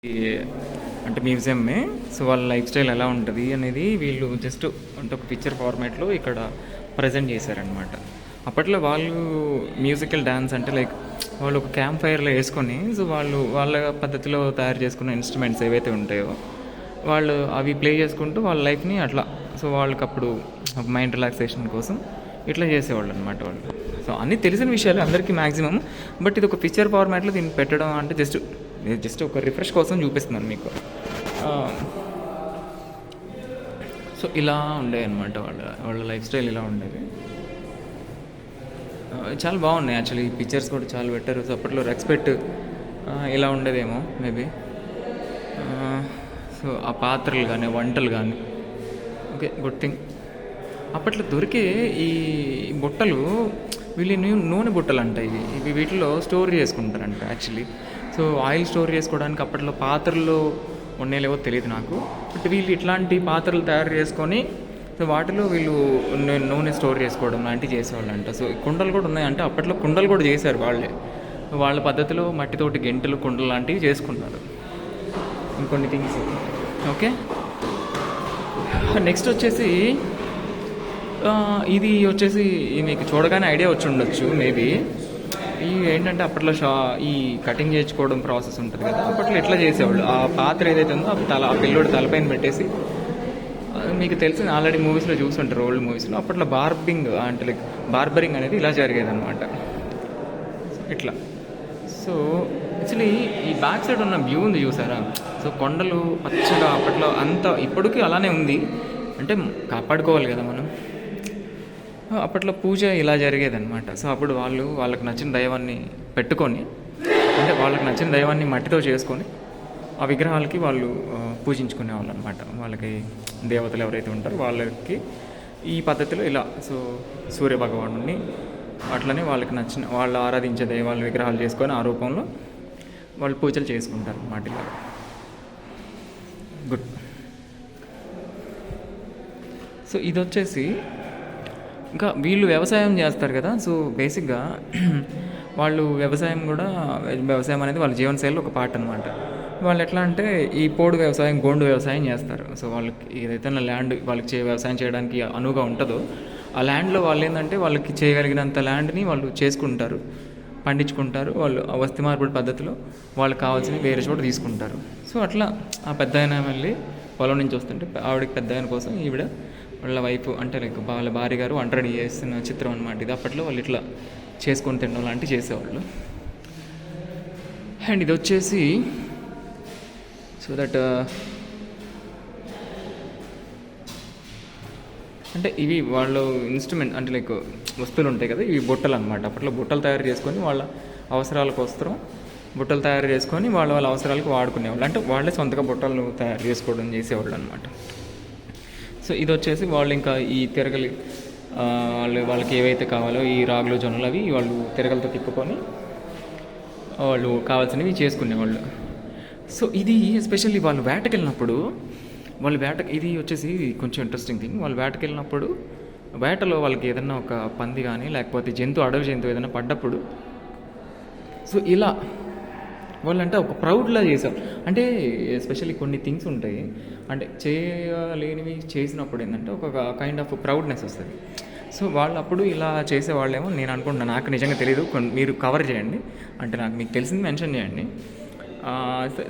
ఈ అంటే మ్యూజియమే. సో వాళ్ళ లైఫ్ స్టైల్ ఎలా ఉంటుంది అనేది వీళ్ళు జస్ట్ అంటే ఒక పిక్చర్ ఫార్మాట్లో ఇక్కడ ప్రజెంట్ చేశారనమాట. అప్పట్లో వాళ్ళు మ్యూజికల్ డ్యాన్స్ అంటే లైక్ వాళ్ళు ఒక క్యాంప్ ఫైర్లో వేసుకొని సో వాళ్ళు వాళ్ళ పద్ధతిలో తయారు చేసుకున్న ఇన్స్ట్రుమెంట్స్ ఏవైతే ఉంటాయో వాళ్ళు అవి ప్లే చేసుకుంటూ వాళ్ళ లైఫ్ని అట్లా సో వాళ్ళకి అప్పుడు మైండ్ రిలాక్సేషన్ కోసం ఇట్లా చేసేవాళ్ళు అనమాట వాళ్ళు. సో అన్నీ తెలిసిన విషయాలు అందరికీ మ్యాక్సిమం. బట్ ఇది ఒక పిక్చర్ ఫార్మాట్లో దీన్ని పెట్టడం అంటే జస్ట్ ఒక రిఫ్రెష్ కోసం చూపిస్తున్నాను మీకు. సో ఇలా ఉండేవి అనమాట వాళ్ళ లైఫ్ స్టైల్ ఇలా ఉండేది. చాలా బాగున్నాయి యాక్చువల్లీ. ఈ పిక్చర్స్ కూడా చాలా పెట్టారు. సో అప్పట్లో రెస్పెక్ట్ ఇలా ఉండేదేమో మేబీ. సో ఆ పాత్రలు కానీ వంటలు కానీ ఓకే గుడ్ థింగ్. అప్పట్లో దొరికే ఈ బుట్టలు వీళ్ళు నూనె బుట్టలు అంట. ఇవి వీటిలో స్టోర్ చేసుకుంటారంట యాక్చువల్లీ. సో ఆయిల్ స్టోర్ చేసుకోవడానికి అప్పట్లో పాత్రలు ఉండేలేవో తెలియదు నాకు. బట్ వీళ్ళు ఇట్లాంటి పాత్రలు తయారు చేసుకొని సో వాటిలో వీళ్ళు నూనె స్టోర్ చేసుకోవడం లాంటివి చేసేవాళ్ళంట. సో కుండలు కూడా ఉన్నాయంటే అప్పట్లో కుండలు కూడా చేశారు వాళ్ళే. వాళ్ళ పద్ధతిలో మట్టితోటి గెంటలు కుండలు లాంటివి చేసుకున్నారు. ఇంకొన్ని థింగ్స్ ఓకే. నెక్స్ట్ వచ్చేసి ఇది వచ్చేసి మీకు చూడగానే ఐడియా వచ్చి ఉండొచ్చు మేబీ. ఇవి ఏంటంటే అప్పట్లో ఈ కటింగ్ చేయించుకోవడం ప్రాసెస్ ఉంటుంది కదా, అప్పట్లో ఎట్లా చేసేవాళ్ళు. ఆ పాత్ర ఏదైతే ఉందో ఆ పిల్లోడు తలపైన పెట్టేసి మీకు తెలిసిన ఆల్రెడీ మూవీస్లో చూస్తుంటారు, ఓల్డ్ మూవీస్లో. అప్పట్లో అంటే లైక్ బార్బరింగ్ అనేది ఇలా జరిగేది అనమాట ఇట్లా. సో యాక్చువల్లీ ఈ బ్యాక్ సైడ్ ఉన్న వ్యూ ఉంది చూసారా. సో కొండలు పచ్చగా అప్పట్లో అంతా ఇప్పటికీ అలానే ఉంది. అంటే కాపాడుకోవాలి కదా మనం. అప్పట్లో పూజ ఇలా జరిగేదన్నమాట. సో అప్పుడు వాళ్ళకి నచ్చిన దైవాన్ని పెట్టుకొని అంటే వాళ్ళకి నచ్చిన దైవాన్ని మట్టితో చేసుకొని ఆ విగ్రహాలకి వాళ్ళు పూజించుకునే వాళ్ళు అనమాట. వాళ్ళకి దేవతలు ఎవరైతే ఉంటారో వాళ్ళకి ఈ పద్ధతిలో ఇలా సో సూర్యభగవానుడిని అట్లనే వాళ్ళకి నచ్చిన వాళ్ళు ఆరాధించే దైవాల విగ్రహాలు చేసుకొని ఆ రూపంలో వాళ్ళు పూజలు చేసుకుంటారు అన్నమాట. ఇలా గుడ్. సో ఇది వచ్చేసి ఇంకా వీళ్ళు వ్యవసాయం చేస్తారు కదా. సో బేసిక్గా వాళ్ళు వ్యవసాయం అనేది వాళ్ళ జీవనశైలిలో ఒక పార్ట్ అనమాట. వాళ్ళు ఎట్లా అంటే ఈ పోడు వ్యవసాయం, గోండు వ్యవసాయం చేస్తారు. సో వాళ్ళకి ఏదైతే ల్యాండ్ వాళ్ళకి వ్యవసాయం చేయడానికి అనువుగా ఉంటుందో ఆ ల్యాండ్లో వాళ్ళు ఏంటంటే వాళ్ళకి చేయగలిగినంత ల్యాండ్ని వాళ్ళు చేసుకుంటారు, పండించుకుంటారు. వాళ్ళు వస్తు మార్పిడి పద్ధతిలో వాళ్ళకి కావాల్సినవి వేరే చోట తీసుకుంటారు. సో అట్లా ఆ పెద్ద ఆయన వెళ్ళి పొలం నుంచి వస్తుంటే ఆవిడకి పెద్ద ఆయన కోసం ఈవిడ వాళ్ళ వైఫ్ అంటే లైక్ వాళ్ళ భార్య గారు వంట రెడీ చేస్తున్న చిత్రం అనమాట ఇది. అప్పట్లో వాళ్ళు ఇట్లా చేసుకొని తినడం లాంటివి చేసేవాళ్ళు. అండ్ ఇది వచ్చేసి సో దట్ అంటే ఇవి వాళ్ళు ఇన్స్ట్రుమెంట్ అంటే లైక్ వస్తువులు ఉంటాయి కదా, ఇవి బుట్టలు అనమాట. అప్పట్లో బుట్టలు తయారు చేసుకొని వాళ్ళ అవసరాలకు వస్త్రం బుట్టలు తయారు చేసుకొని వాళ్ళ అవసరాలకు వాడుకునేవాళ్ళు. అంటే వాళ్ళే సొంతగా బుట్టలు తయారు చేసుకోవడం చేసేవాళ్ళు అనమాట. సో ఇది వచ్చేసి వాళ్ళు ఇంకా ఈ తిరగలి వాళ్ళకి ఏవైతే కావాలో ఈ రాగులు, జొన్నలు అవి వాళ్ళు తిరగలతో తిప్పుకొని వాళ్ళు కావాల్సినవి చేసుకునేవాళ్ళు. సో ఇది ఎస్పెషల్లీ వాళ్ళు వేటకెళ్ళినప్పుడు ఇది వచ్చేసి కొంచెం ఇంట్రెస్టింగ్ థింగ్. వాళ్ళు వేటకెళ్ళినప్పుడు వేటలో వాళ్ళకి ఏదన్నా ఒక పంది కానీ లేకపోతే అడవి జంతువు ఏదైనా పడ్డప్పుడు సో ఇలా వాళ్ళంటే ఒక ప్రౌడ్లా చేశారు. అంటే ఎస్పెషల్లీ కొన్ని థింగ్స్ ఉంటాయి అంటే చేయలేనివి చేసినప్పుడు ఏంటంటే ఒక కైండ్ ఆఫ్ ప్రౌడ్నెస్ వస్తుంది. సో వాళ్ళు అప్పుడు ఇలా చేసేవాళ్ళేమో నేను అనుకుంటున్నాను. నాకు నిజంగా తెలియదు, మీరు కవర్ చేయండి. అంటే మీకు తెలిసింది మెన్షన్ చేయండి.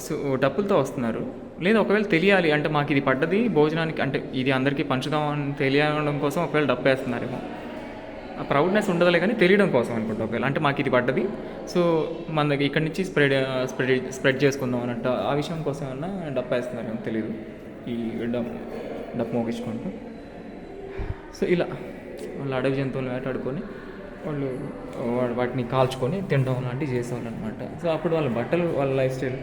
సో డబ్బులతో వస్తున్నారు లేదా ఒకవేళ తెలియాలి అంటే మాకు ఇది పడ్డది భోజనానికి అంటే ఇది అందరికీ పంచుదామని తెలియడం కోసం ఒకవేళ డబ్బు వేస్తున్నారేమో. ఆ ప్రౌడ్నెస్ ఉండదులే కానీ తెలియడం కోసం అనుకుంటా ఒకవేళ. అంటే మాకు ఇది పడ్డది సో మన దగ్గర ఇక్కడి నుంచి స్ప్రెడ్ చేసుకుందాం అన్నట్టు ఆ విషయం కోసం ఏమన్నా డబ్బు వేస్తున్నారేమో తెలియదు. ఈ డబ్బు మోగించుకుంటూ సో ఇలా వాళ్ళు అడవి జంతువులు వేటాడుకొని వాళ్ళు వాటిని కాల్చుకొని తినడం లాంటివి చేసేవాళ్ళు అనమాట. సో అప్పుడు వాళ్ళ బట్టలు వాళ్ళ లైఫ్ స్టైల్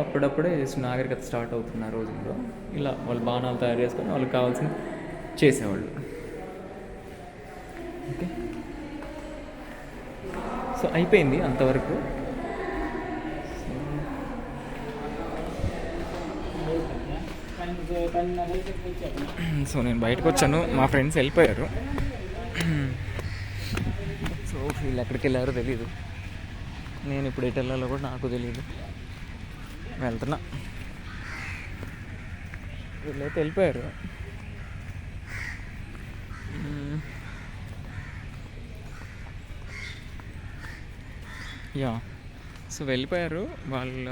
అప్పుడప్పుడే నాగరికత స్టార్ట్ అవుతున్న రోజుల్లో ఇలా వాళ్ళు బాణాలు తయారు చేసుకొని వాళ్ళకి కావాల్సిన చేసేవాళ్ళు. ఓకే. సో అయిపోయింది అంతవరకు. సో నేను బయటకు వచ్చాను, మా ఫ్రెండ్స్ వెళ్ళిపోయారు. సో వీళ్ళు ఎక్కడికి వెళ్ళారో తెలీదు. నేను ఇప్పుడు ఎటు వెళ్ళాలో కూడా నాకు తెలియదు. వెళ్తున్నా. వీళ్ళైతే వెళ్ళిపోయారు. యా, సో వెళ్ళిపోయారు వాళ్ళ